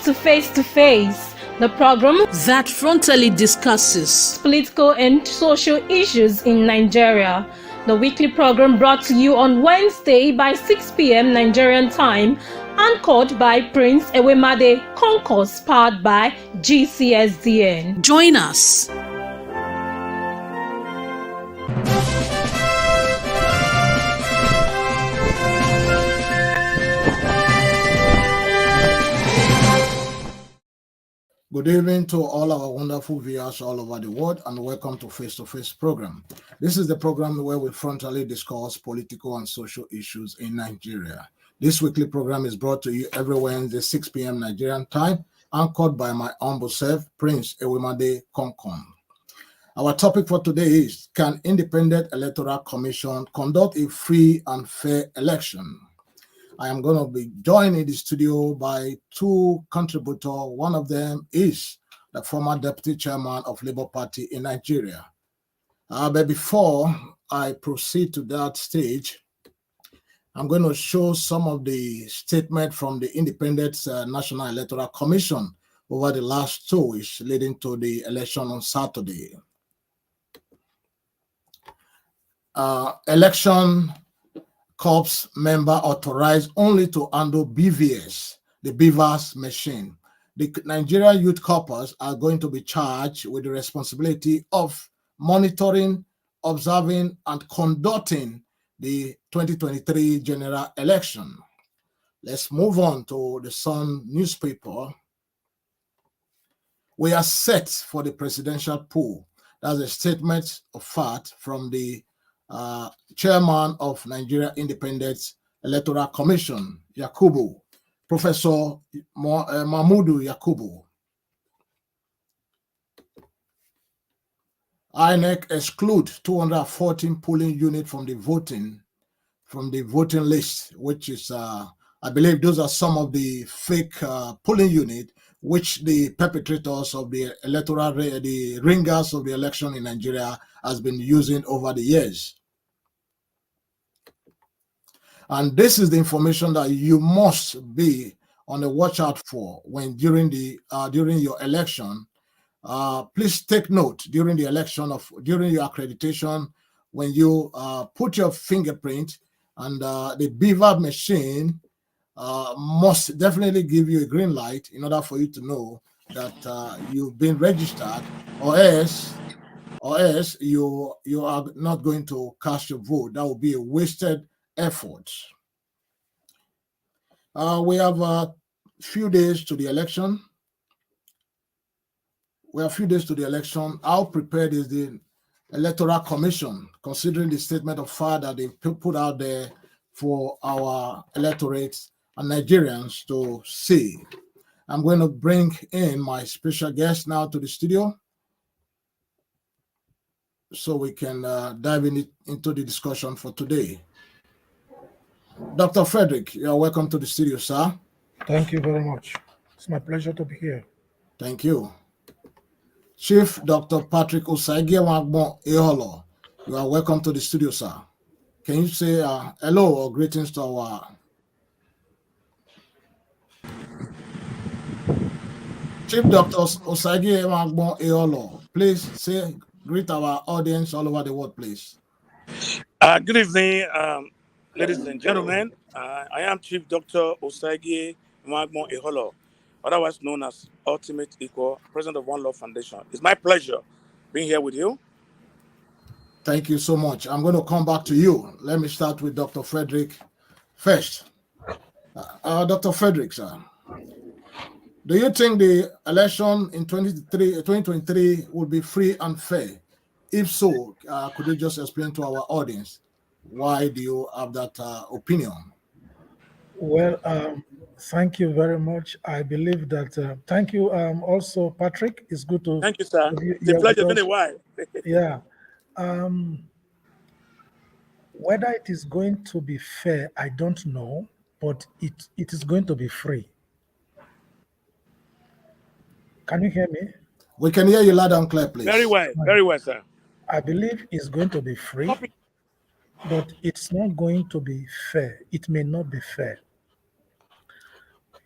to Face, the program that frontally discusses political and social issues in Nigeria. The weekly program brought to you on Wednesday by 6 p.m. Nigerian time, anchored by Prince Ewemade Concourse, powered by GCSDN. Join us. Good evening to all our wonderful viewers all over the world, and welcome to Face program. This is the program where we frontally discuss political and social issues in Nigeria. This weekly program is brought to you every Wednesday, 6 p.m. Nigerian time, anchored by my humble self, Prince Ewemade Concourse. Our topic for today is, can Independent Electoral Commission conduct a free and fair election? I am going to be joined in the studio by two contributors. One of them is the former deputy chairman of Labour Party in Nigeria. But before I proceed to that stage, I'm going to show some of the statement from the Independent National Electoral Commission over the last 2 weeks leading to the election on Saturday. Election Corps member authorized only to handle BVS, the BVAS machine. The Nigeria Youth Corps are going to be charged with the responsibility of monitoring, observing, and conducting the 2023 general election. Let's move on to the Sun newspaper. We are set for the presidential poll. That's a statement of fact from the chairman of Nigeria Independent Electoral Commission, Yakubu, Professor Mahmudu Yakubu. INEC exclude 214 polling units from the voting list, which is, I believe those are some of the fake polling units which the perpetrators of the the ringers of the election in Nigeria has been using over the years. And this is the information that you must be on the watch out for when during your election. Please take note during your accreditation, when you put your fingerprint, and the BVAS machine must definitely give you a green light in order for you to know that you've been registered, or else you are not going to cast your vote. That will be a wasted effort. We have a few days to the election. How prepared is the Electoral Commission, considering the statement of fact that they put out there for our electorates and Nigerians to see? I'm going to bring in my special guest now to the studio so we can dive into the discussion for today. Dr. Frederick, you are welcome to the studio, sir. Thank you very much. It's my pleasure to be here. Thank you. Chief Dr. Patrick Osagie-Wagbon Eholo, you are welcome to the studio, sir. Can you say hello or greetings to our Chief Dr. Osagie-Wagbon Eholo? Please greet our audience all over the world, please. Good evening, ladies and gentlemen. I am Chief Dr. Osagie-Wagbon Eholo, otherwise known as Ultimate Equal, President of One Love Foundation. It's my pleasure being here with you. Thank you so much. I'm going to come back to you. Let me start with Dr. Frederick first. Dr. Frederick, sir, do you think the election in 2023 will be free and fair? If so, could you just explain to our audience why do you have that opinion? Well, thank you very much. I believe that. Thank you. Also, Patrick, it's good to. Thank you, sir. It's a pleasure. Been a while. Yeah. Whether it is going to be fair, I don't know, but it is going to be free. Can you hear me? We can hear you loud and clear, please. Very well, sir. I believe it's going to be free, but it's not going to be fair. It may not be fair.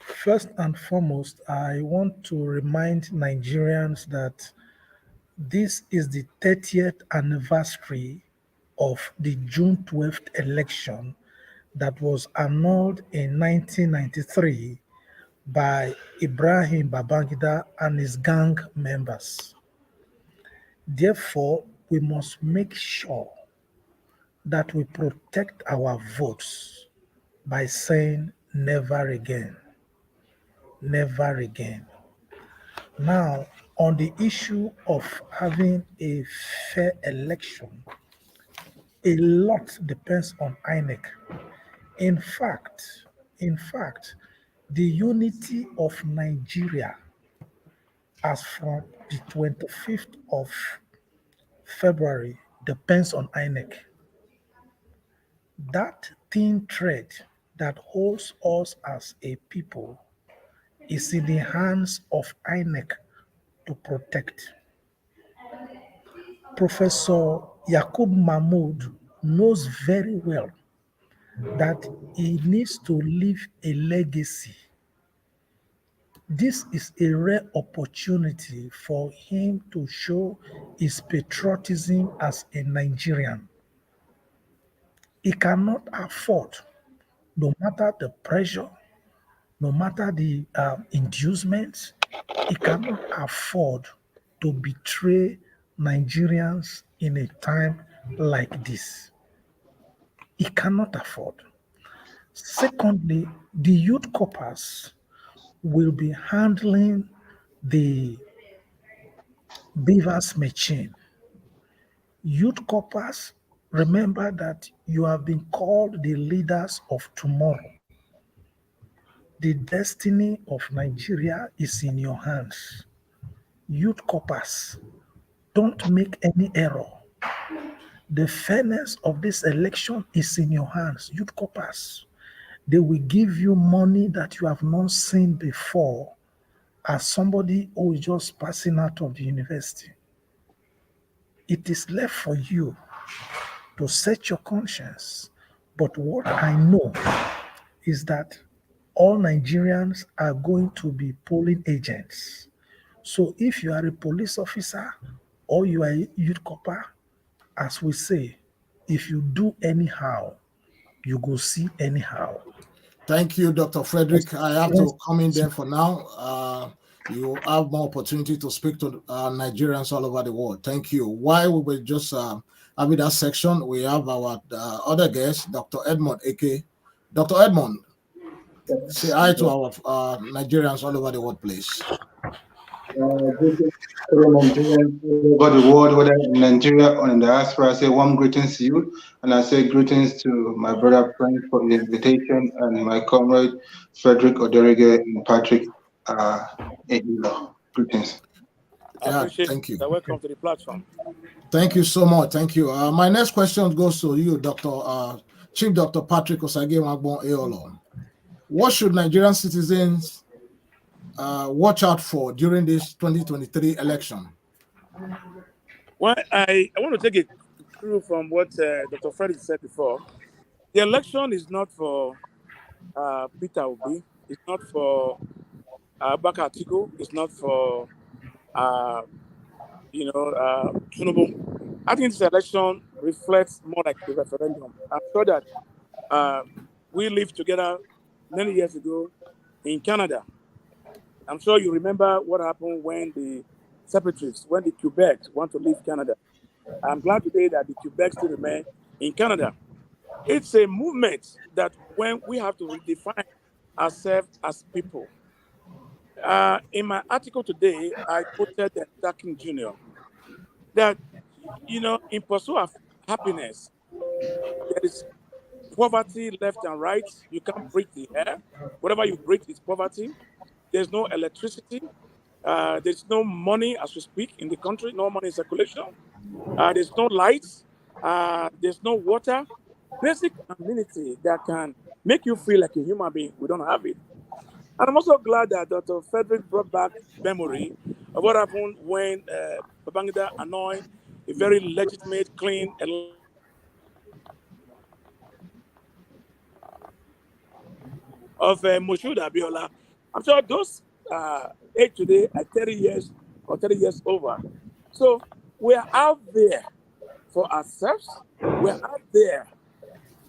First and foremost, I want to remind Nigerians that this is the 30th anniversary of the June 12th election that was annulled in 1993 by Ibrahim Babangida and his gang members. Therefore, we must make sure that we protect our votes by saying never again, never again. Now, on the issue of having a fair election, a lot depends on INEC. In fact, in fact, the unity of Nigeria as from the 25th of February depends on INEC. That thin thread that holds us as a people is in the hands of INEC to protect. Professor Yakub Mahmoud knows very well that he needs to leave a legacy. This is a rare opportunity for him to show his patriotism as a Nigerian. He cannot afford, no matter the pressure, no matter the inducements, he cannot afford to betray Nigerians in a time like this. He cannot afford. Secondly, the youth corpers will be handling the beavers machine. Youth corpers, remember that you have been called the leaders of tomorrow. The destiny of Nigeria is in your hands. Youth corpers, don't make any error. The fairness of this election is in your hands. Youth corpers, they will give you money that you have not seen before as somebody who is just passing out of the university. It is left for you to set your conscience. But what I know is that all Nigerians are going to be polling agents. So if you are a police officer or you are a youth corper, as we say, if you do anyhow, you go see anyhow. Thank you, Dr. Frederick. I have to come in there for now. You have more opportunity to speak to Nigerians all over the world. Thank you. While we were just having that section, we have our other guest, Dr. Edmond Eke. Dr. Edmond, say hi to our Nigerians all over the world, please. Greetings to Nigerians all over the world, whether in Nigeria or in the diaspora. I say warm greetings to you, and I say greetings to my brother Frank for the invitation, and my comrade Frederick Oderige and Patrick Ehilo. Greetings. I Yeah, appreciate thank you. it. Welcome to the platform. Thank you so much. Thank you. My next question goes to you, Chief Dr. Patrick Osage Magbon Eolo. What should Nigerian citizens watch out for during this 2023 election? Well, I want to take a clue from what Dr. Frederick said before. The election is not for Peter Obi. It's not for Baka Atiku. It's not for Tinubu. I think this election reflects more like a referendum. I'm sure that we lived together many years ago in Canada. I'm sure you remember what happened when the separatists, when the Quebec want to leave Canada. I'm glad today that the Quebec still remain in Canada. It's a movement that when we have to redefine ourselves as people. In my article today, I quoted the King Jr. that, in pursuit of happiness, there is poverty left and right. You can't breathe the air. Whatever you breathe is poverty. There's no electricity. There's no money as we speak in the country, no money in circulation. There's no lights. There's no water. Basic amenity that can make you feel like a human being. We don't have it. And I'm also glad that Dr. Frederick brought back memory of what happened when Babangida annoyed a very legitimate, clean, of Moshood Abiola I'm sure those age today are 30 years or 30 years over. So we are out there for ourselves. We are out there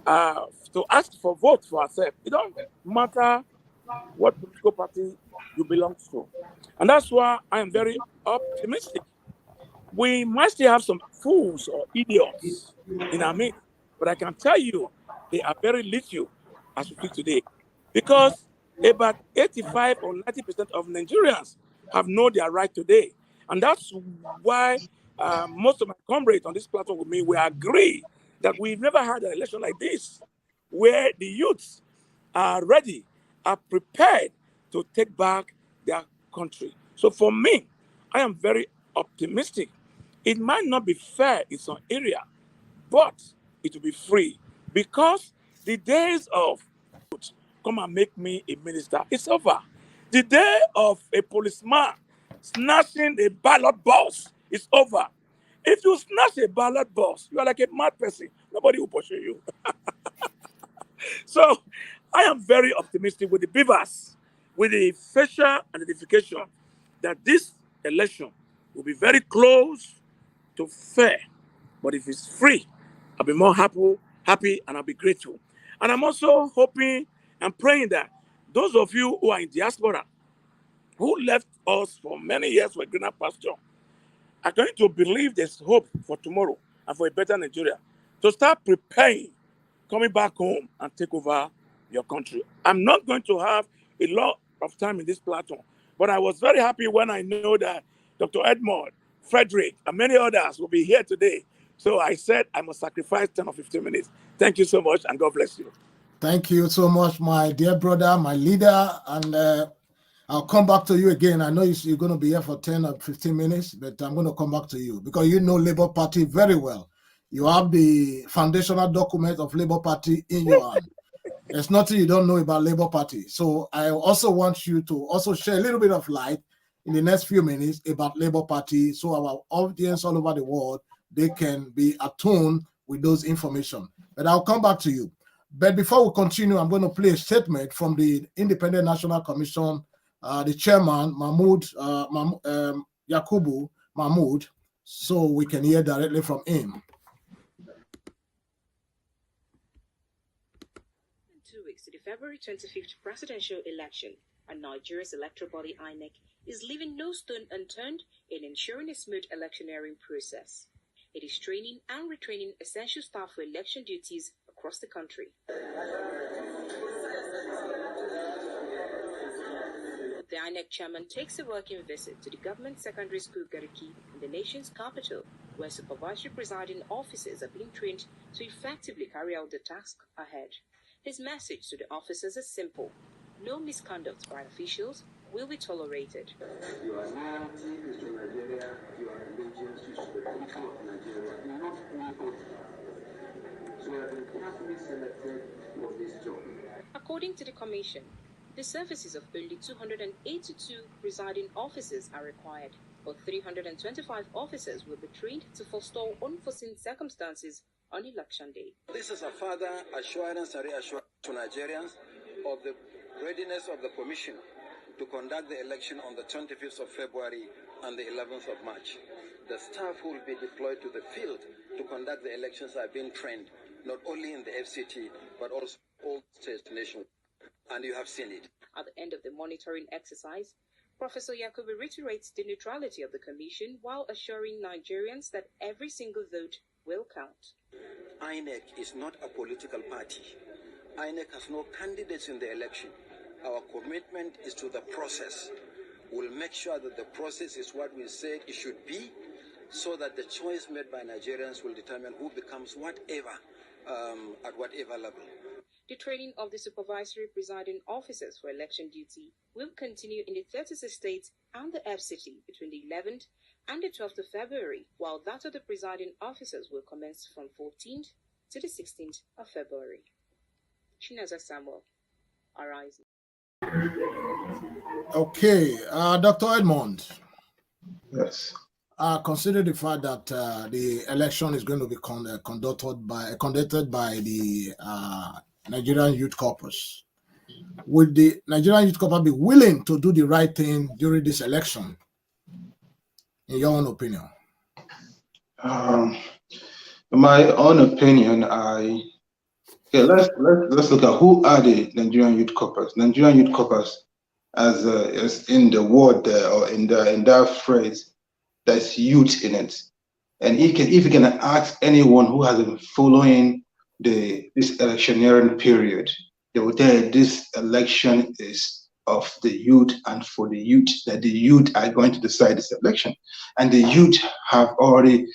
to ask for vote for ourselves. It don't matter what political party you belong to. And that's why I am very optimistic. We might still have some fools or idiots in our midst, but I can tell you they are very little as we speak today. Because about 85 or 90% of Nigerians have known their right today. And that's why most of my comrades on this platform with me, we agree that we've never had an election like this, where the youths are ready, are prepared to take back their country. So for me, I am very optimistic. It might not be fair in some area, but it will be free because the days of come and make me a minister, it's over. The day of a policeman snatching a ballot box is over. If you snatch a ballot box, you are like a mad person. Nobody will pursue you. So I am very optimistic with the beavers, with the facial identification that this election will be very close to fair. But if it's free, I'll be more happy, and I'll be grateful. And I'm also hoping and praying that those of you who are in diaspora, who left us for many years for a greener pasture, are going to believe there's hope for tomorrow and for a better Nigeria. To start preparing, coming back home and take over your country. I'm not going to have a lot of time in this platform, but I was very happy when I know that Dr. Edmond, Frederick, and many others will be here today. So I said I must sacrifice 10 or 15 minutes. Thank you so much, and God bless you. Thank you so much, my dear brother, my leader, and I'll come back to you again. I know you're going to be here for 10 or 15 minutes, but I'm going to come back to you because you know Labour Party very well. You have the foundational document of Labour Party in your hand. There's nothing you don't know about Labour Party. So I also want you to also share a little bit of light in the next few minutes about Labour Party so our audience all over the world, they can be attuned with those information. But I'll come back to you. But before we continue, I'm going to play a statement from the Independent National Commission, the chairman, Yakubu Mahmoud, so we can hear directly from him. 2 weeks to the February 25th presidential election, and Nigeria's electoral body INEC is leaving no stone unturned in ensuring a smooth electioneering process. It is training and retraining essential staff for election duties across the country. The INEC chairman takes a working visit to the government secondary school Gariki in the nation's capital, where supervisory presiding officers are being trained to effectively carry out the task ahead. His message to the officers is simple: no misconduct by officials will be tolerated. Your loyalty is to Nigeria, your allegiance is to the people of Nigeria, not only. So you have been carefully selected for this job. According to the Commission, the services of only 282 presiding officers are required, but 325 officers will be trained to forestall unforeseen circumstances on election day. This is a further assurance and reassurance to Nigerians of the readiness of the Commission to conduct the election on the 25th of February and the 11th of March. The staff who will be deployed to the field to conduct the elections are being trained not only in the FCT but also all states nationwide. And you have seen it. At the end of the monitoring exercise, Professor Yakubu reiterates the neutrality of the Commission while assuring Nigerians that every single vote will count. INEC is not a political party. INEC has no candidates in the election. Our commitment is to the process. We'll make sure that the process is what we said it should be, so that the choice made by Nigerians will determine who becomes whatever, at whatever level. The training of the supervisory presiding officers for election duty will continue in the 36 states and the FCT between the 11th and the 12th of February, while that of the presiding officers will commence from 14th to the 16th of February. Chinaza Samuel, Arise. Okay, Dr. Edmond. Yes. Consider the fact that the election is going to be conducted by the Nigerian Youth Corpus. Would the Nigerian Youth Corps be willing to do the right thing during this election, in your own opinion? In my own opinion, let's look at who are the Nigerian Youth Corps. Nigerian Youth Corps, as in the word there, or in that phrase, there's youth in it. And if you can ask anyone who has been following this electioneering period, they will tell you this election is of the youth and for the youth, that the youth are going to decide this election. And the youth have already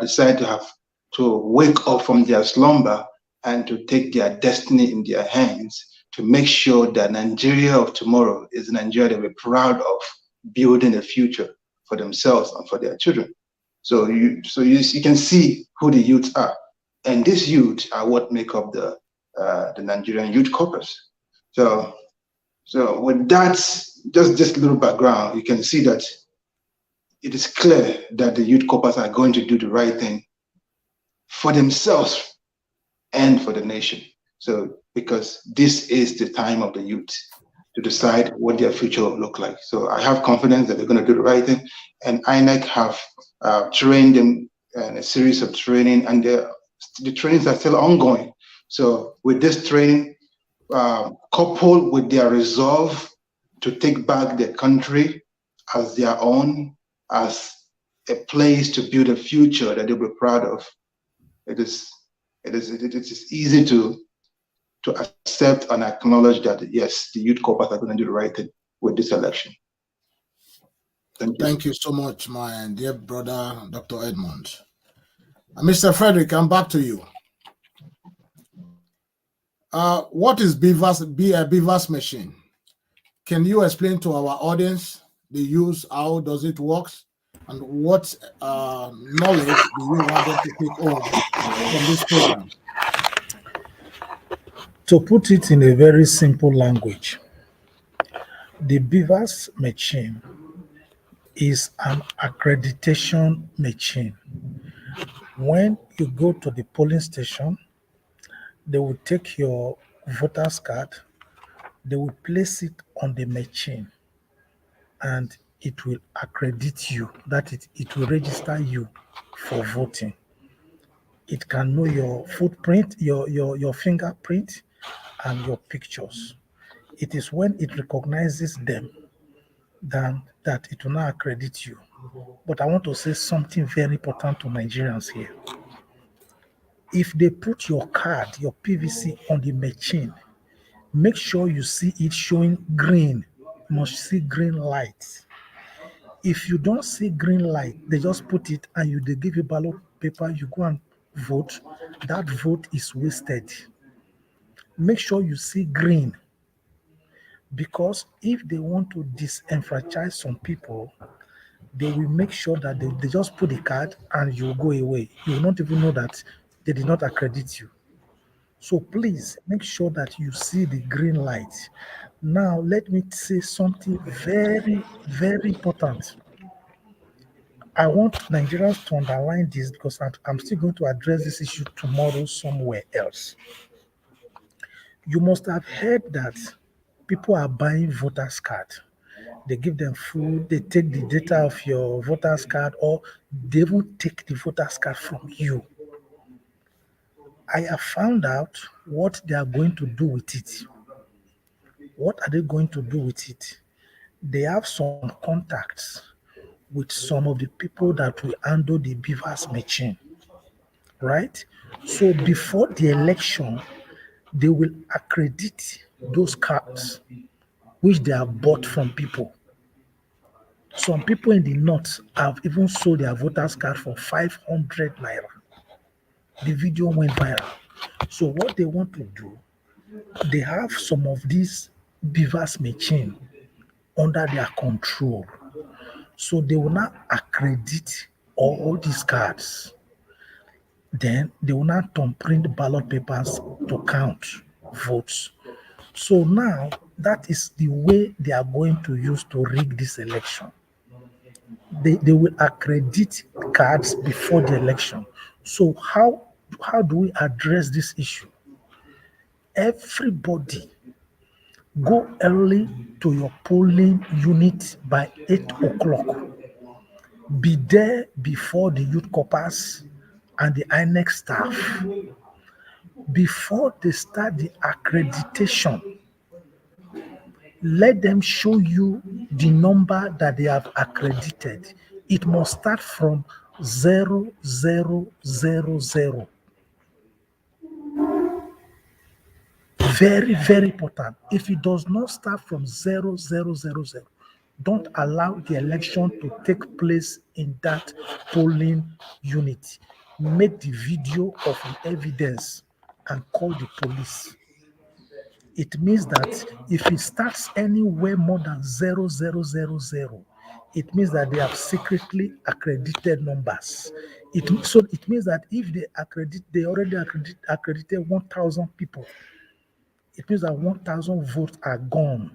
decided to wake up from their slumber and to take their destiny in their hands, to make sure that Nigeria of tomorrow is Nigeria that we're proud of building a future for themselves and for their children. So you can see who the youth are, and these youth are what make up the Nigerian Youth Corps. So with that, just this little background, you can see that it is clear that the youth corps are going to do the right thing for themselves and for the nation. So because this is the time of the youth to decide what their future will look like. So I have confidence that they're going to do the right thing, and INEC have trained them in a series of training, and the trainings are still ongoing. So with this training, coupled with their resolve to take back their country as their own, as a place to build a future that they'll be proud of, it is easy to accept and acknowledge that yes, the youth corps are going to do the right thing with this election. Thank you so much, my dear brother, Dr. Edmond. Mr. Frederick, I'm back to you. What is BVAS machine? Can you explain to our audience the use, how does it work, and what knowledge do you want them to take home from this program? To put it in a very simple language, the BVAS machine is an accreditation machine. When you go to the polling station, they will take your voter's card, they will place it on the machine, and it will accredit you, that it will register you for voting. It can know your footprint, your fingerprint, and your pictures. It is when it recognizes them that it will not accredit you. But I want to say something very important to Nigerians here. If they put your card, your PVC on the machine, make sure you see it showing green. You must see green light. If you don't see green light, they just put it and they give you ballot paper, you go and vote. That vote is wasted. Make sure you see green, because if they want to disenfranchise some people, they will make sure that they just put the card and you go away. You will not even know that they did not accredit you. So please make sure that you see the green light. Now, let me say something very, very important. I want Nigerians to underline this, because I'm still going to address this issue tomorrow somewhere else. You must have heard that people are buying voters' card. They give them food, they take the data of your voters' card, or they will take the voters' card from you. I have found out what they are going to do with it. What are they going to do with it? They have some contacts with some of the people that will handle the BVAS machine, right? So before the election, they will accredit those cards which they have bought from people. Some people in the north have even sold their voters card for 500 naira. The video went viral. So what they want to do, they have some of these BVAS machine under their control. So they will not accredit all these cards. Then they will not print ballot papers to count votes. So now that is the way they are going to use to rig this election. They will accredit cards before the election. So how do we address this issue? Everybody Go early to your polling unit by 8 o'clock. Be there before the youth corpers and the INEC staff. Before they start the accreditation, let them show you the number that they have accredited. It must start from 0000. Very, very important. If it does not start from 0000, don't allow the election to take place in that polling unit. Make the video of the evidence and call the police. It means that if it starts anywhere more than 0000, it means that they have secretly accredited numbers. So it means that if they already accredited 1,000 people. It means that 1,000 votes are gone.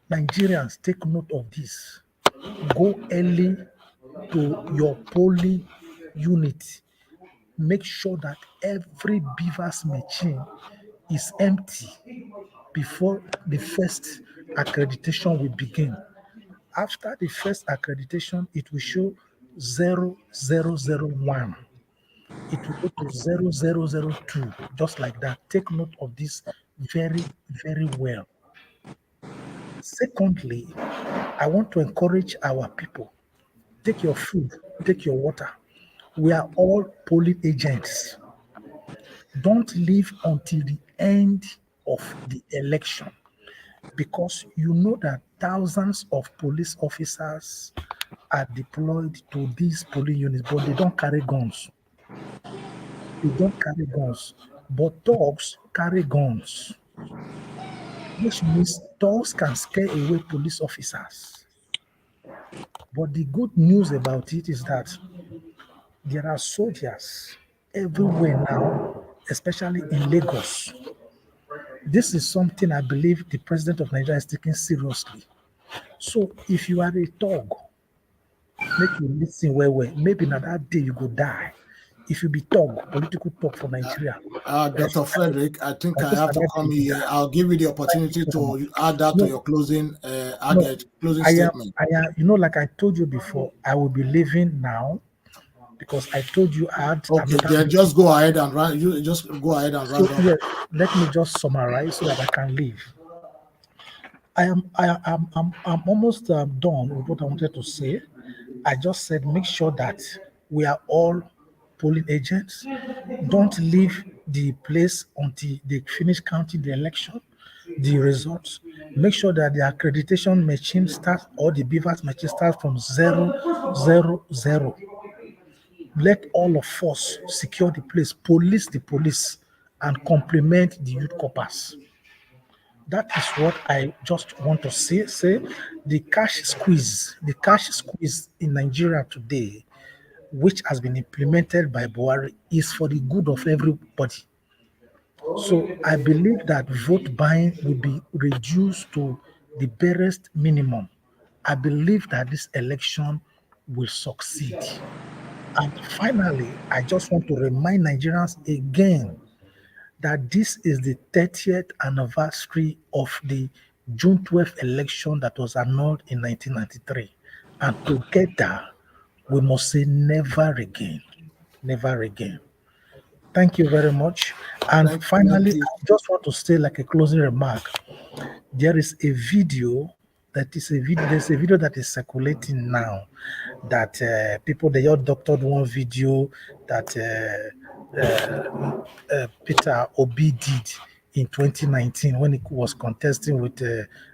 Nigerians, take note of this. Go early to your polling unit. Make sure that every beaver's machine is empty before the first accreditation will begin. After the first accreditation, it will show 0001. It will go to 0002, just like that. Take note of this very, very well. Secondly, I want to encourage our people. Take your food, take your water. We are all polling agents. Don't leave until the end of the election, because you know that thousands of police officers are deployed to these polling units, but they don't carry guns. They don't carry guns, but dogs carry guns, which means dogs can scare away police officers. But the good news about it is that there are soldiers everywhere now, especially in Lagos. This is something I believe the president of Nigeria is taking seriously. So if you are a thug, make you listen well. Maybe na that day you go die. If you be thug, political talk for Nigeria. Dr. Frederick, I think I Suppose have na to that day come you go here. die. I'll give you the Thank opportunity you very to much. add that to No, your closing no, closing I am, statement. I am, like I told you before, I will be leaving now because I told you I had Okay, another then meeting. just go ahead and run. You just go ahead and So round up. yes, let me just summarize so that I can leave. I'm almost done with what I wanted to say. I just said make sure that we are all polling agents. Don't leave the place until they finish counting the election, the results. Make sure that the accreditation machine starts or the beavers machine starts from 000. Let all of us secure the place, police the police, and complement the youth corpers. That is what I just want to say. The cash squeeze in Nigeria today, which has been implemented by Buhari, is for the good of everybody. So I believe that vote buying will be reduced to the barest minimum. I believe that this election will succeed. And finally, I just want to remind Nigerians again that this is the 30th anniversary of the June 12th election that was annulled in 1993. And together, we must say never again. Never again. Thank you very much. And Thank finally, you. I just want to say, like a closing remark, there is a video there's a video that is circulating now that people they all doctored one video that Peter Obi did in 2019 when he was contesting with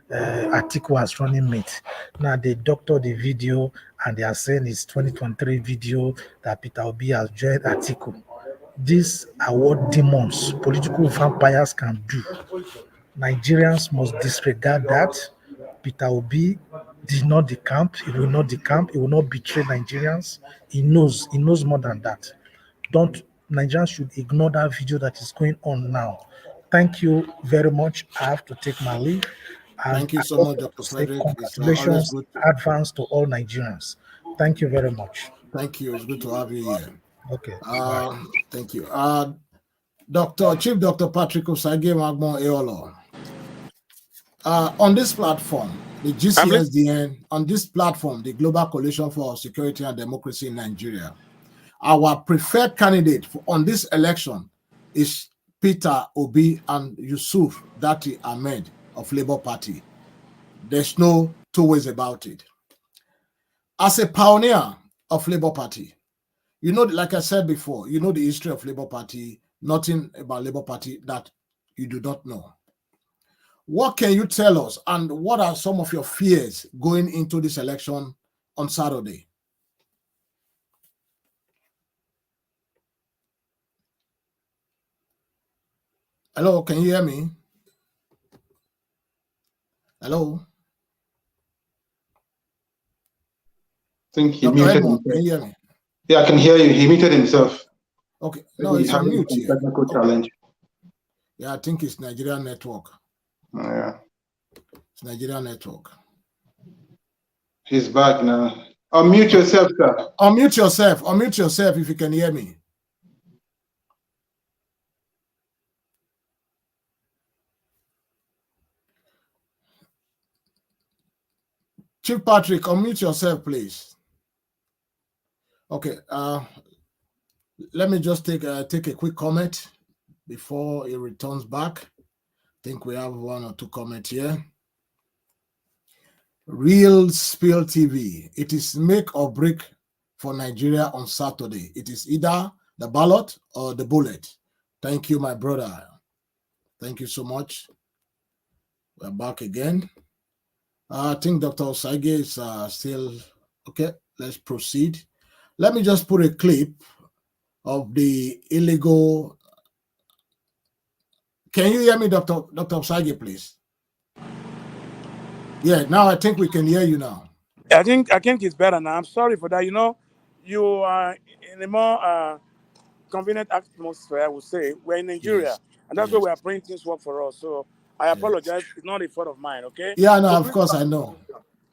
Atiku as running mate. Now they doctored the video and they are saying it's 2023 video that Peter Obi has joined Atiku. These are what demons, political vampires can do. Nigerians must disregard that. Peter Obi did not decamp. He will not decamp. He will not betray Nigerians. He knows. He knows more than that. Don't Nigerians should ignore that video that is going on now. Thank you very much. I have to take my leave. And Thank you I so just much, want Dr. to say Frederick. It's always congratulations, good to advance to all Nigerians. Thank you very much. thank you. It's good to have you here. Okay, bye. Thank you. Chief Dr. Patrick Osage Magbon Eolo. On this platform, the I'm listening. GCSDN, on this platform, the Global Coalition for Security and Democracy in Nigeria, our preferred candidate on this election is Peter Obi and Yusuf Dati Ahmed of Labour Party. There's no two ways about it. As a pioneer of Labour Party, you know, like I said before, you know the history of Labour Party, nothing about Labour Party that you do not know. What can you tell us, and what are some of your fears going into this election on Saturday? Hello, can you hear me? Hello? I think he Dr. muted Edmond, himself. can you hear me? Yeah, I can hear you. He muted himself. Okay, no, Maybe it's on having mute some here. technical Okay. challenge. Yeah, I think it's Nigerian network. Yeah. It's Nigerian network. He's back now. Unmute yourself, sir. Unmute yourself. Unmute yourself if you can hear me. Chief Patrick, unmute yourself, please. Okay. Let me just take a quick comment before he returns back. I think we have one or two comments here. Real Spill TV. It is make or break for Nigeria on Saturday. It is either the ballot or the bullet. Thank you, my brother. Thank you so much. We're back again. I think Dr. Osage is still okay. Let's proceed. Let me just put a clip of the illegal. Can you hear me, Dr. Osage, please? Yeah, now I think we can hear you now. I think it's better now. I'm sorry for that. You know, you are in a more convenient atmosphere, I would say. We're in Nigeria, Yes, and that's where yes, we are praying things work for us. So I yes. apologize. It's not a fault of mine, okay? Yeah, no, So of please, course I know.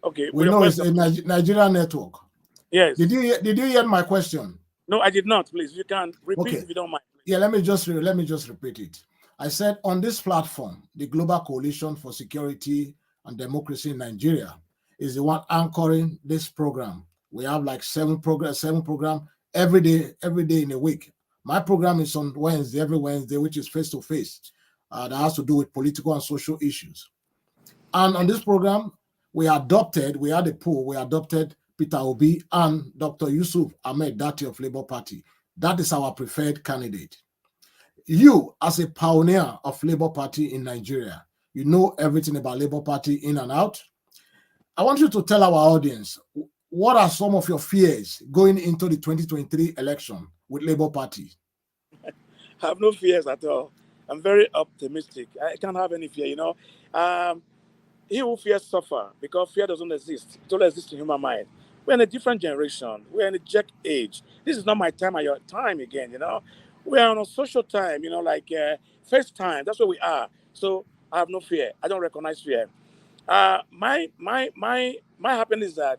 okay, We with your know it's question, a please. Nigerian network. Yes. Did you hear my question? No, I did not. Please, you can repeat Okay. if you don't mind. Yeah, let me just repeat it. I said on this platform, the Global Coalition for Security and Democracy in Nigeria is the one anchoring this program. We have like seven program every day in a week. My program is on Wednesday, every Wednesday, which is face to face. That has to do with political and social issues. And on this program, we had a poll, we adopted Peter Obi and Dr. Yusuf Ahmed Dati of Labour Party. That is our preferred candidate. You, as a pioneer of Labour Party in Nigeria, you know everything about Labour Party in and out. I want you to tell our audience, what are some of your fears going into the 2023 election with Labour Party? I have no fears at all. I'm very optimistic. I can't have any fear, you know. He who fears suffer because fear doesn't exist. It only exists in human mind. We're in a different generation. We're in a jack age. This is not my time or your time again, you know. We're on a social time, you know, like FaceTime. That's where we are. So I have no fear. I don't recognize fear. My happiness is that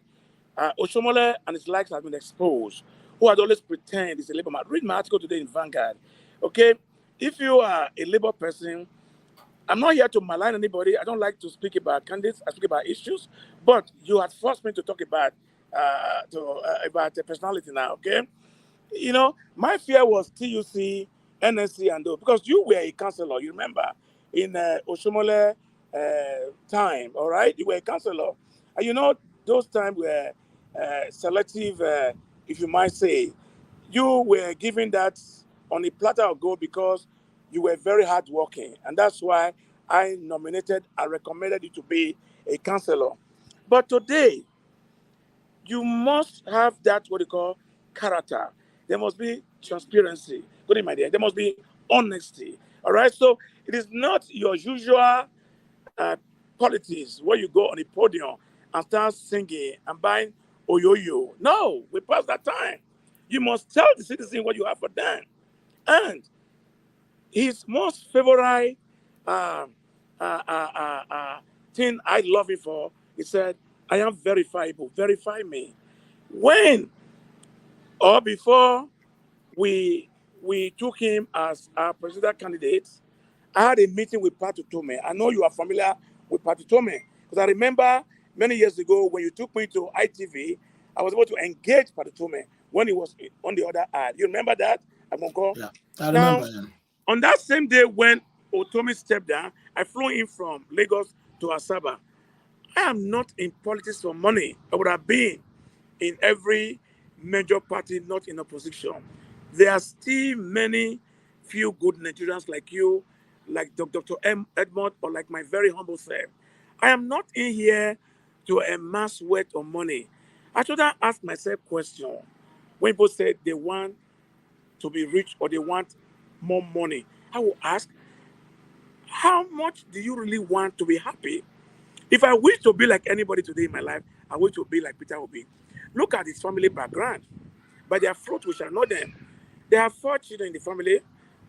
Oshomole and his likes have been exposed. Who had always pretend he's a labor man. Read my article today in Vanguard. Okay, if you are a labor person, I'm not here to malign anybody. I don't like to speak about candidates. I speak about issues. But you had forced me to talk about the personality now. Okay, you know, my fear was TUC, NSC, and those because you were a counselor. You remember in Oshomole time, all right? You were a counselor, and you know those times were selective, if you might say. You were given that on a platter of gold because you were very hardworking, and that's why I nominated and recommended you to be a counselor. But today, you must have that what you call character. There must be transparency. Good in my dear. There must be honesty. All right. So it is not your usual politics where you go on a podium and start singing and buying oyoyo. No, we passed that time. You must tell the citizen what you have for them. And his most favorite um, uh, uh, uh, uh, thing I love him for, he said, I am verifiable. Verify me. When or before we we took him as our presidential candidate, I had a meeting with Pat Tome. I know you are familiar with Patitome. Because I remember many years ago when you took me to ITV, I was able to engage Patitome when he was on the other ad. You remember that? Yeah, I Now, remember him. on that same day when Otomi stepped down, I flew in from Lagos to Asaba. I am not in politics for money. I would have been in every major party, not in opposition. There are still many few good Nigerians like you, like Dr. Edmond, or like my very humble self. I am not in here to amass wealth or money. I should have asked myself question. When people say they want to be rich or they want more money, I will ask, how much do you really want to be happy? If I wish to be like anybody today in my life, I wish to be like Peter Obi. Look at his family background. By their fruit we shall know them. They have 4 children in the family.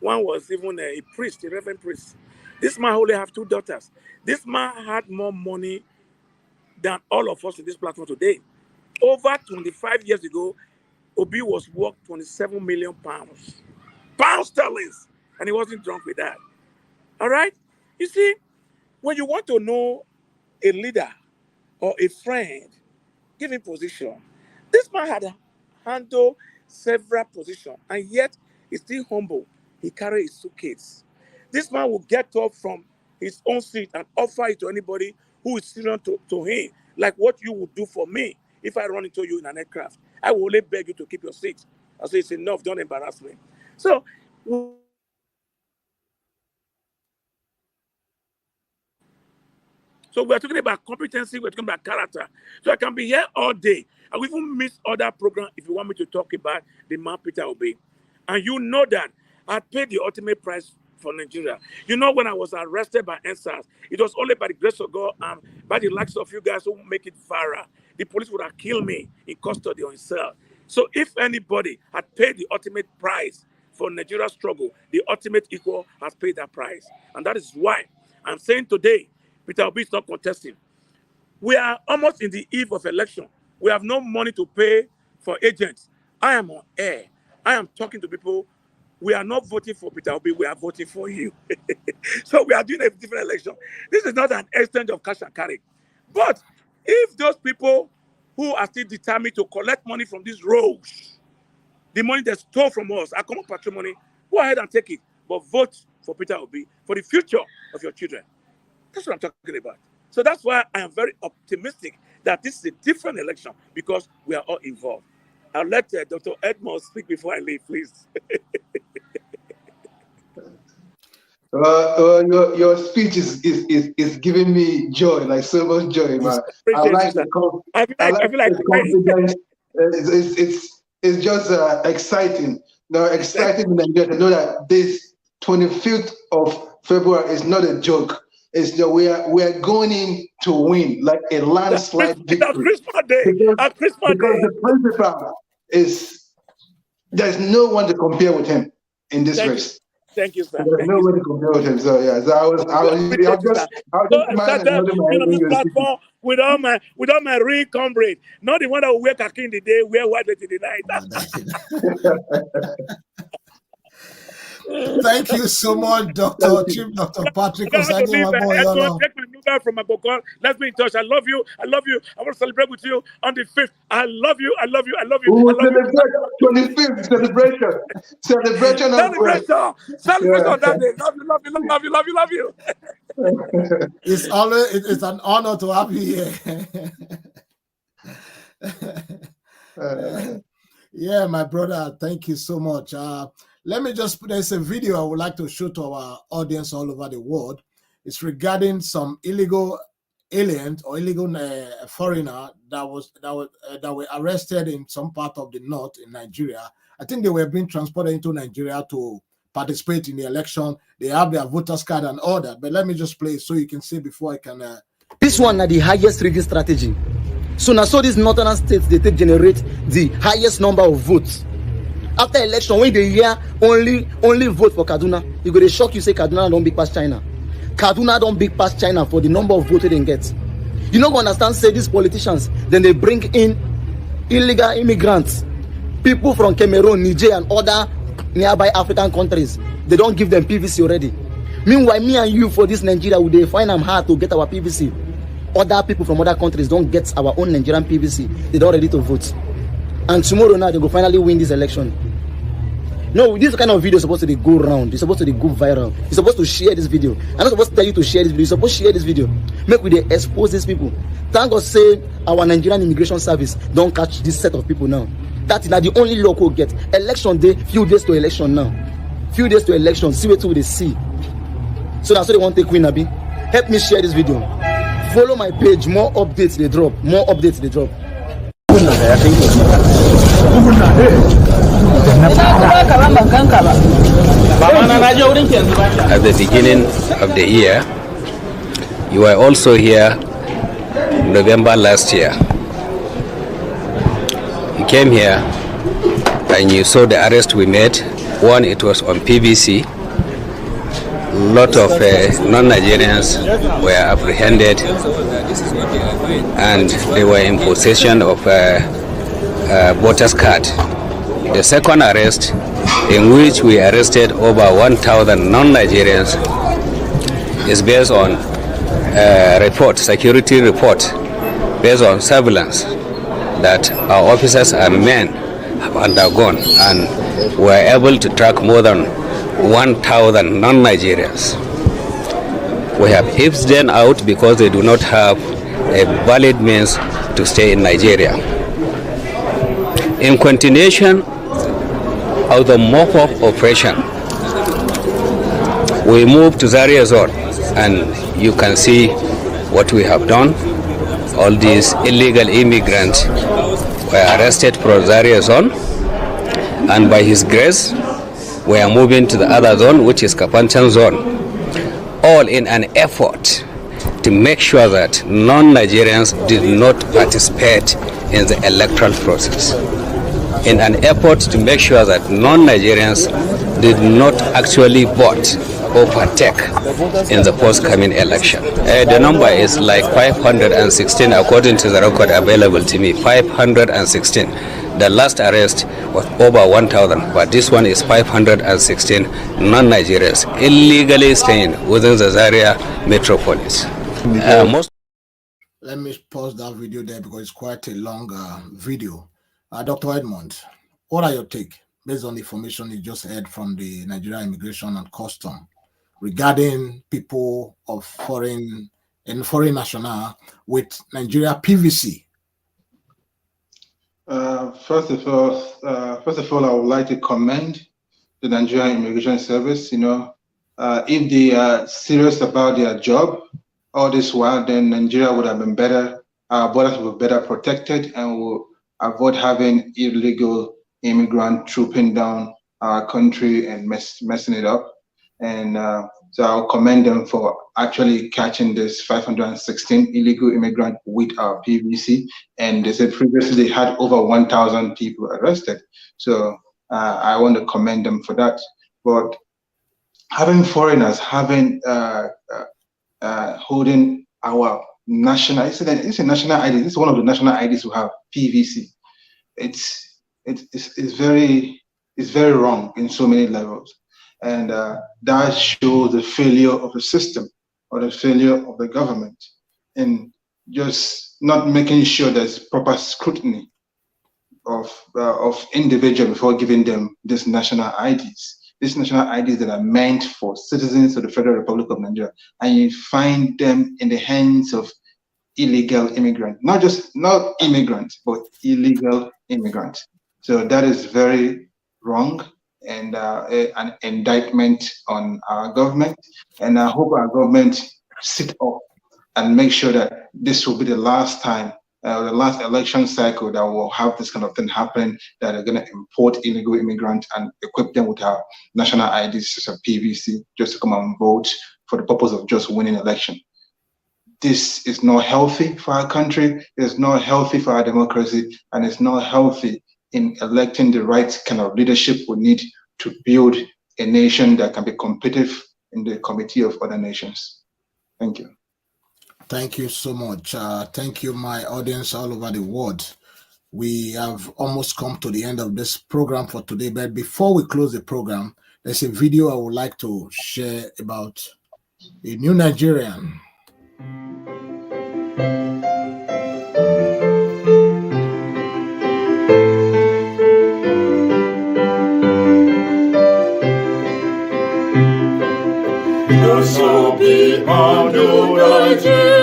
One was even a priest, a reverend priest. This man only have 2 daughters. This man had more money than all of us in this platform today. Over 25 years ago, Obi was worth 27 million pounds. Pound sterling. And he wasn't drunk with that. All right? You see, when you want to know a leader or a friend, give him position. This man had handled several positions, and yet he's still humble. He carried his suitcase. This man will get up from his own seat and offer it to anybody who is similar to him, like what you would do for me if I run into you in an aircraft. I will only beg you to keep your seat. I say, it's enough, don't embarrass me. So we're talking about competency, we're talking about character. So I can be here all day. I will even miss other programs if you want me to talk about the man Peter Obi. And you know that I paid the ultimate price for Nigeria. You know, when I was arrested by NSAS, it was only by the grace of God and by the likes of you guys who make it viral. The police would have killed me in custody or in cell. So if anybody had paid the ultimate price for Nigeria's struggle, the ultimate equal has paid that price. And that is why I'm saying today, Peter Obi is not contesting. We are almost in the eve of election. We have no money to pay for agents. I am on air. I am talking to people. We are not voting for Peter Obi. We are voting for you. So we are doing a different election. This is not an exchange of cash and carry. But if those people who are still determined to collect money from these rogues, the money they stole from us, our common patrimony, go ahead and take it. But vote for Peter Obi for the future of your children. That's what I'm talking about. So that's why I am very optimistic that this is a different election because we are all involved. I'll let Dr. Edmond speak before I leave, please. Your speech is giving me joy, like so much joy, man. I like the confidence. It's just exciting. Exciting in Nigeria to know that this 25th of February is not a joke. It's we are going in to win, like a landslide victory. Christmas Day. Because the principal is, there's no one to compare with him in this race. Thank you, sir. There's no one to compare with him. So yeah, so I was just on this platform with all my real comrades, not the one that will wear khaki in the day, wear white in the night. Thank you so much, Chief Dr. Patrick Osage. Take my number from my book. Let's be in touch. I love you. I love you. I want to celebrate with you on the 5th. I love you. I love you. I love you. We will celebrate 25th celebration. Celebration on that day. Love you. It's an honor to have you here. Yeah, my brother, thank you so much. Let me just put, there's a video I would like to show to our audience all over the world. It's regarding some illegal alien or illegal foreigner that were arrested in some part of the north in Nigeria. I think they were being transported into Nigeria to participate in the election. They have their voters card and all that. But let me just play it so you can see before I can. This one are the highest rigging strategy. So now, so these northern states they generate the highest number of votes. After election, when they hear only vote for Kaduna, you go to shock you say Kaduna don't big past China. Kaduna don't big past China for the number of votes they get. You don't understand, say these politicians, then they bring in illegal immigrants, people from Cameroon, Niger, and other nearby African countries. They don't give them PVC already. Meanwhile, me and you for this Nigeria, we dey find am hard to get our PVC. Other people from other countries don't get our own Nigerian PVC. They don't ready to vote. And tomorrow now, they will finally win this election. No, this kind of video is supposed to go round. It's supposed to go viral. You're supposed to share this video. I'm not supposed to tell you to share this video. You're supposed to share this video. Make we dey expose these people. Thank God say our Nigerian immigration service don't catch this set of people now. That is not the only law we'll get. Election day, few days to election now. Few days to election. See what they see. So that's what they want to take Queen Abi. Help me share this video. Follow my page. More updates they drop. More updates they drop. At the beginning of the year, you were also here November last year. You came here and you saw the arrest we made. One, it was on PVC. A lot of non-Nigerians were apprehended and they were in possession of voters' card. The second arrest, in which we arrested over 1,000 non-Nigerians, is based on security report, based on surveillance that our officers and men have undergone, and were able to track more than 1,000 non-Nigerians. We have hipped them out because they do not have a valid means to stay in Nigeria. In continuation of the mop-up operation, we moved to Zaria Zone, and you can see what we have done. All these illegal immigrants were arrested from Zaria Zone, and by His grace, we are moving to the other zone, which is Kapanchan Zone, all in an effort to make sure that non-Nigerians did not participate in the electoral process, in an effort to make sure that non-Nigerians did not actually vote or partake in the forthcoming election. The number is like 516 according to the record available to me, 516. The last arrest was over 1,000, but this one is 516 non-Nigerians illegally staying within the Zaria metropolis. Let me pause that video there because it's quite a long video. Dr. Edmond, what are your take based on the information you just heard from the Nigerian Immigration and Custom regarding people of foreign national with Nigeria PVC? First of all, I would like to commend the Nigerian Immigration Service. If they are serious about their job, all this while, then Nigeria would have been better. Our borders were better protected, and we'll avoid having illegal immigrant trooping down our country and messing it up. And so I'll commend them for actually catching this 516 illegal immigrant with our PVC. And they said previously they had over 1,000 people arrested. So I want to commend them for that. But having foreigners holding our national, it's a national ID. This is one of the national IDs we have, PVC. It's very wrong in so many levels. And that shows the failure of the system or the failure of the government in just not making sure there's proper scrutiny of individuals before giving them these national IDs. These national IDs that are meant for citizens of the Federal Republic of Nigeria, and you find them in the hands of illegal immigrants, not immigrants, but illegal immigrants. So that is very wrong and an indictment on our government. And I hope our government sit up and make sure that this will be the last time, the last election cycle that will have this kind of thing happen, that are going to import illegal immigrants and equip them with our national IDs, such as PVC, just to come and vote for the purpose of just winning election. This is not healthy for our country, it's not healthy for our democracy, and it's not healthy in electing the right kind of leadership we need to build a nation that can be competitive in the committee of other nations. Thank you. Thank you so much. Thank you, my audience all over the world. We have almost come to the end of this program for today, but before we close the program, there's a video I would like to share about a new Nigerian. There shall be a new Nigeria,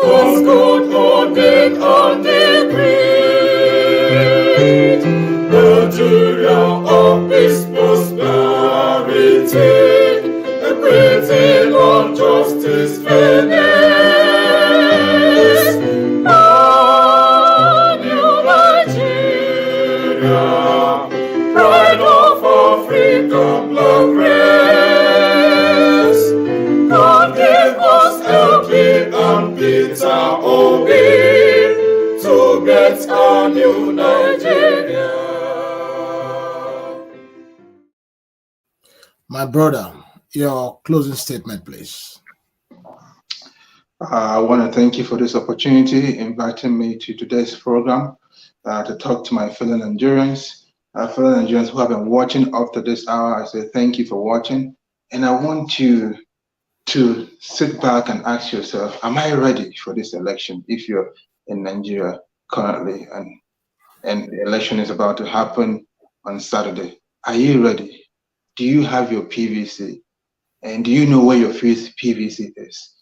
as God ordained and decreed. Nigeria of peace, prosperity, equity, and justice, fairness. A new Nigeria, pride of Africa, black race. God gave us LP and Peter Obi to get a new Nigeria. My brother, your closing statement, please. I want to thank you for this opportunity, inviting me to today's program to talk to my fellow Nigerians. Fellow Nigerians who have been watching up to this hour, I say thank you for watching. And I want you to sit back and ask yourself, am I ready for this election if you're in Nigeria currently and the election is about to happen on Saturday? Are you ready? Do you have your PVC? And do you know where your PVC is?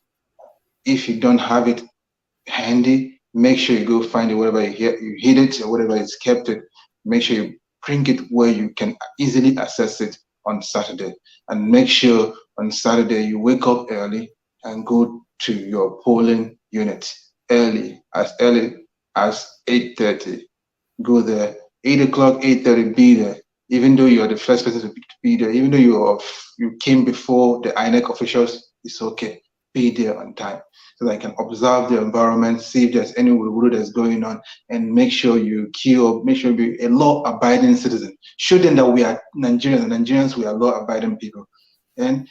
If you don't have it handy, make sure you go find it wherever you hid it or whatever it's kept it. Make sure you bring it where you can easily access it on Saturday. And make sure on Saturday you wake up early and go to your polling unit early as 8:30. Go there 8 o'clock, 8:30. Be there. Even though you are the first person to be there, even though you came before the INEC officials, it's okay. Be there on time so that I can observe the environment, see if there's any wuru that's going on, and make sure you queue up, make sure you be a law-abiding citizen. Show them that we are Nigerians, and Nigerians, we are law-abiding people. And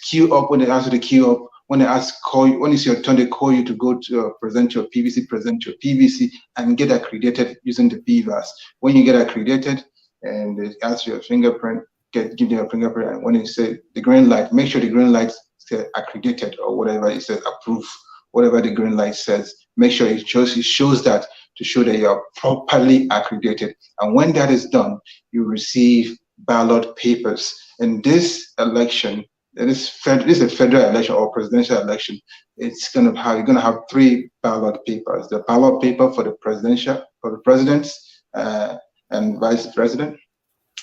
queue up when they ask you to queue up. When they when it's your turn, they call you to go to present your PVC, and get accredited using the BVAS. When you get accredited, and they ask for your fingerprint, give them a fingerprint, and when you say the green light, make sure the green light says accredited or whatever it says, approved, whatever the green light says. Make sure it shows that to show that you are properly accredited. And when that is done, you receive ballot papers. In this election, this is a federal election or presidential election. You're gonna have 3 ballot papers: the ballot paper for the presidents and vice president,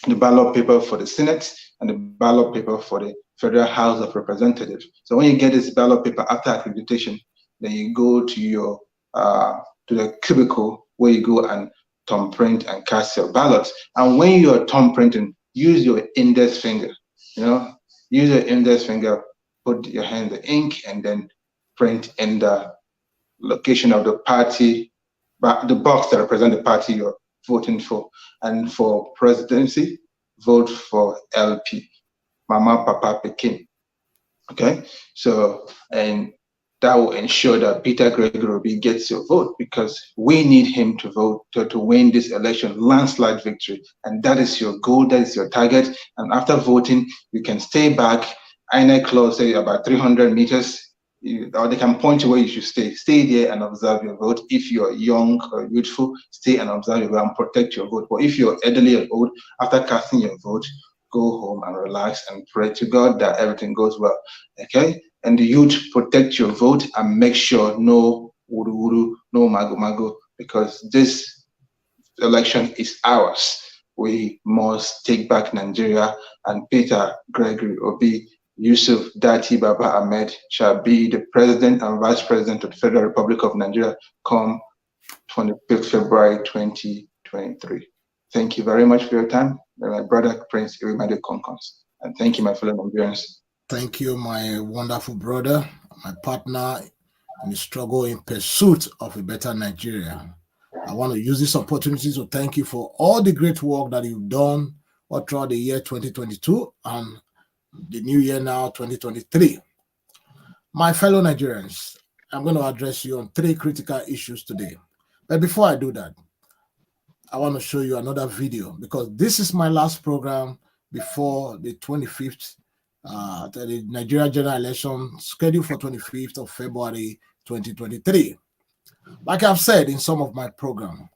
the ballot paper for the Senate, and the ballot paper for the Federal House of Representatives. So when you get this ballot paper after accreditation, then you go to your to the cubicle where you go and thumbprint and cast your ballots. And when you are thumbprinting, use your index finger. Use your index finger, put your hand in the ink, and then print in the location of the party, the box that represents the party you're voting for. And for presidency, vote for LP, Mama, Papa, Pekin. Okay, so, and that will ensure that Peter Gregory gets your vote, because we need him to vote to win this election, landslide victory. And that is your goal, that is your target. And after voting, you can stay back. INEC close, say about 300 meters, or they can point to where you should stay. Stay there and observe your vote. If you're young or youthful, stay and observe your vote and protect your vote. But if you're elderly or old, after casting your vote, go home and relax and pray to God that everything goes well. Okay? And the youth, protect your vote and make sure no uru, no mago, because this election is ours. We must take back Nigeria, and Peter Gregory Obi Yusuf Dati Baba Ahmed shall be the President and Vice President of the Federal Republic of Nigeria come 25th February 2023. Thank you very much for your time. My brother, Prince Irimade Konkons. And thank you, my fellow Nigerians. Thank you, my wonderful brother, my partner in the struggle in pursuit of a better Nigeria. I want to use this opportunity to thank you for all the great work that you've done all throughout the year 2022 and the new year now, 2023. My fellow Nigerians, I'm going to address you on 3 critical issues today. But before I do that, I want to show you another video, because this is my last program before the 25th the Nigeria general election scheduled for 25th of February 2023. Like I've said in some of my program,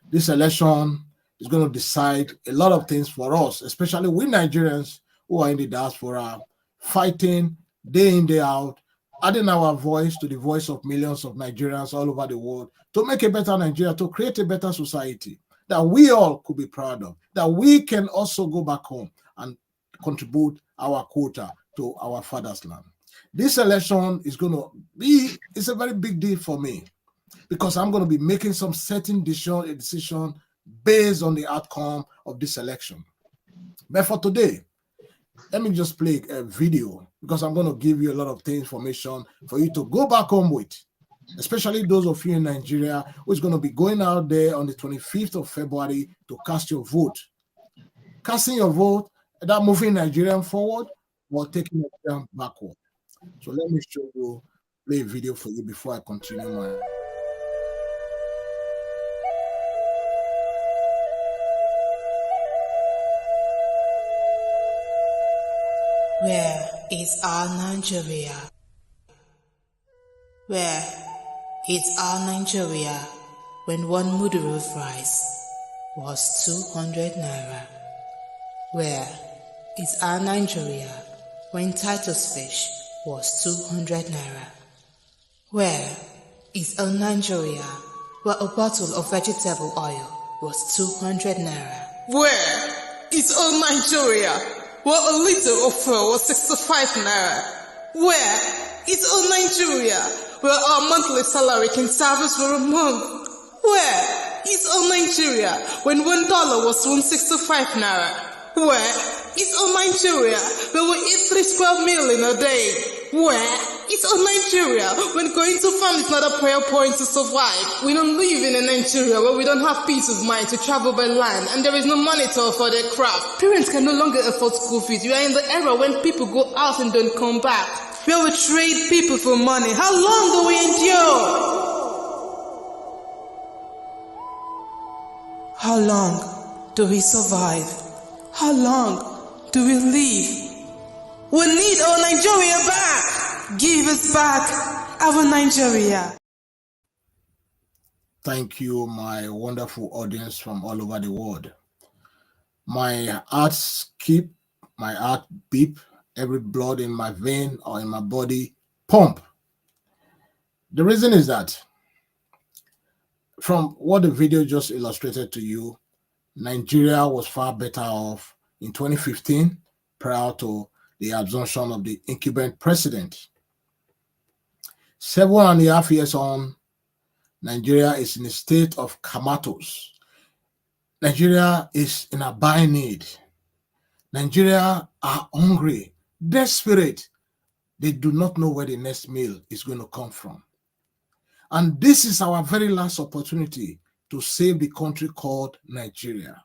this election is going to decide a lot of things for us, especially we Nigerians who are in the diaspora, fighting day in, day out, adding our voice to the voice of millions of Nigerians all over the world to make a better Nigeria, to create a better society that we all could be proud of, that we can also go back home and contribute our quota to our father's land. This election is going to be, it's a very big deal for me because I'm going to be making some certain decision based on the outcome of this election. But for today, let me just play a video because I'm going to give you a lot of information for you to go back home with, especially those of you in Nigeria who is going to be going out there on the 25th of February to cast your vote. Casting your vote, that moving Nigerian forward or taking Nigerian backward. So let me show you, play a video for you before I continue my. Where is our Nigeria? Where is our Nigeria when one mudu of rice was 200 naira? Where is our Nigeria when Titus fish was 200 naira? Where is our Nigeria where a bottle of vegetable oil was 200 naira? Where is our Nigeria where a liter of fuel was 65 naira? Where is our Nigeria where our monthly salary can service for a month? Where is our Nigeria when $1 was 165 naira? Where is our Nigeria when we eat 3 square meal in a day? Where is our Nigeria when going to farm is not a prayer point to survive? We don't live in a Nigeria where we don't have peace of mind to travel by land and there is no money to afford a craft. Parents can no longer afford school fees. We are in the era when people go out and don't come back, where we trade people for money. How long do we endure? How long do we survive? How long do we live? We need our Nigeria back. Give us back our Nigeria. Thank you, my wonderful audience from all over the world. My heart skip, my heart beep, every blood in my vein or in my body pump. The reason is that from what the video just illustrated to you, Nigeria was far better off in 2015 prior to the absorption of the incumbent president. 7.5 years on, Nigeria is in a state of comatose. Nigeria is in a dire need. Nigeria are hungry, desperate. They do not know where the next meal is going to come from. And this is our very last opportunity to save the country called Nigeria.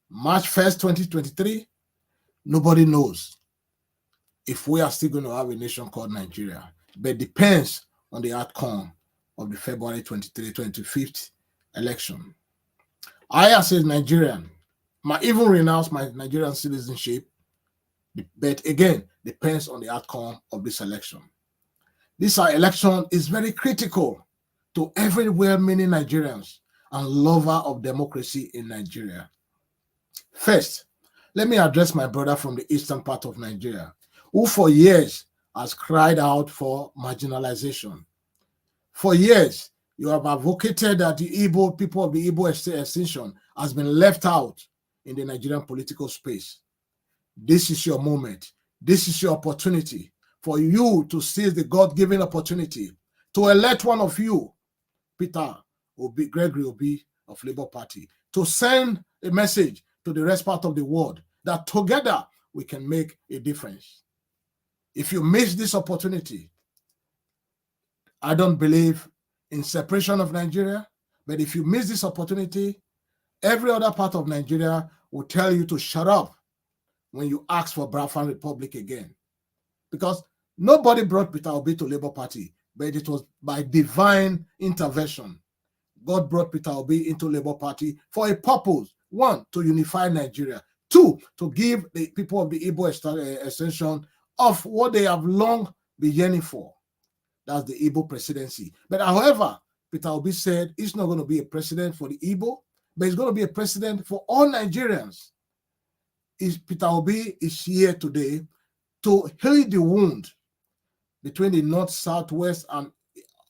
March 1st, 2023, nobody knows if we are still going to have a nation called Nigeria, but it depends on the outcome of the February 23, 25th election. I, as a Nigerian, might even renounce my Nigerian citizenship, but again, depends on the outcome of this election. This election is very critical to every well-meaning Nigerians and lover of democracy in Nigeria. First, let me address my brother from the eastern part of Nigeria, who for years has cried out for marginalization. For years, you have advocated that the Igbo people of the Igbo extinction has been left out in the Nigerian political space. This is your moment. This is your opportunity for you to seize the God-given opportunity to elect one of you, Peter Obi, Gregory Obi of Labour Party, to send a message to the rest part of the world that together we can make a difference. If you miss this opportunity, I don't believe in separation of Nigeria, but if you miss this opportunity, every other part of Nigeria will tell you to shut up when you ask for Biafran Republic again. Because nobody brought Peter Obi to Labour Party, but it was by divine intervention. God brought Peter Obi into Labour Party for a purpose. One, to unify Nigeria. Two, to give the people of the Igbo extension of what they have long been yearning for. That's the Igbo presidency. But however, Peter Obi said he's not going to be a president for the Igbo, but he's going to be a president for all Nigerians. Peter Obi is here today to heal the wound between the north, southwest, and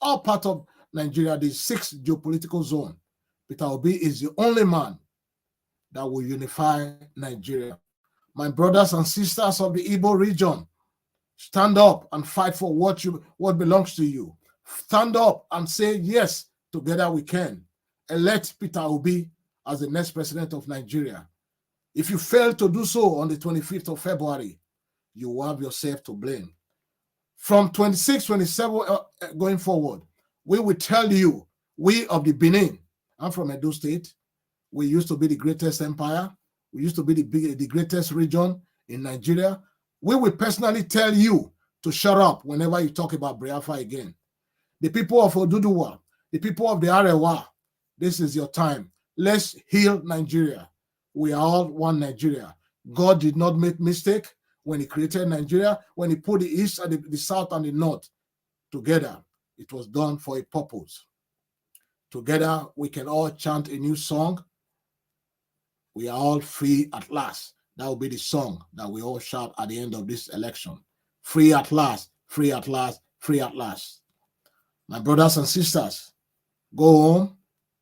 all part of Nigeria, the 6th geopolitical zone. Peter Obi is the only man that will unify Nigeria. My brothers and sisters of the Igbo region, stand up and fight for what belongs to you. Stand up and say, yes, together we can. Elect Peter Obi as the next president of Nigeria. If you fail to do so on the 25th of February, you will have yourself to blame. From 26, 27 going forward, we will tell you, we of the Benin, I'm from Edo State, we used to be the greatest empire, we used to be the greatest region in Nigeria. We will personally tell you to shut up whenever you talk about Biafra again. The people of Oduduwa, the people of the Arewa, this is your time. Let's heal Nigeria. We are all one Nigeria. God did not make mistake when he created Nigeria, when he put the east and the south and the north together. It was done for a purpose. Together, we can all chant a new song. We are all free at last. That will be the song that we all shout at the end of this election. Free at last, free at last, free at last. My brothers and sisters, go home,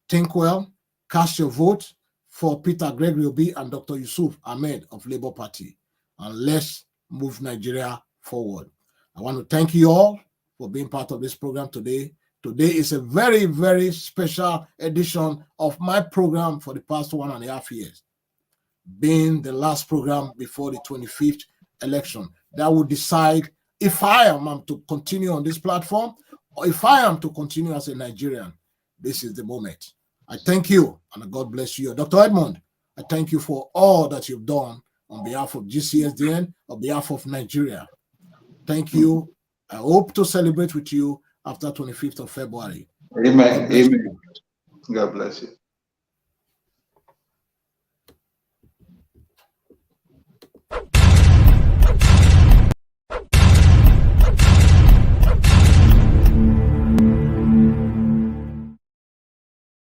think well, cast your vote for Peter Gregory Obi and Dr. Yusuf Ahmed of Labour Party, and let's move Nigeria forward. I want to thank you all for being part of this program today. Today is a very, very special edition of my program for the past 1.5 years, being the last program before the 25th election. That will decide if I am to continue on this platform or if I am to continue as a Nigerian. This is the moment. I thank you and God bless you. Dr. Edmond, I thank you for all that you've done on behalf of GCSDN, on behalf of Nigeria. Thank you. I hope to celebrate with you after 25th of February. Amen. Amen. God bless you.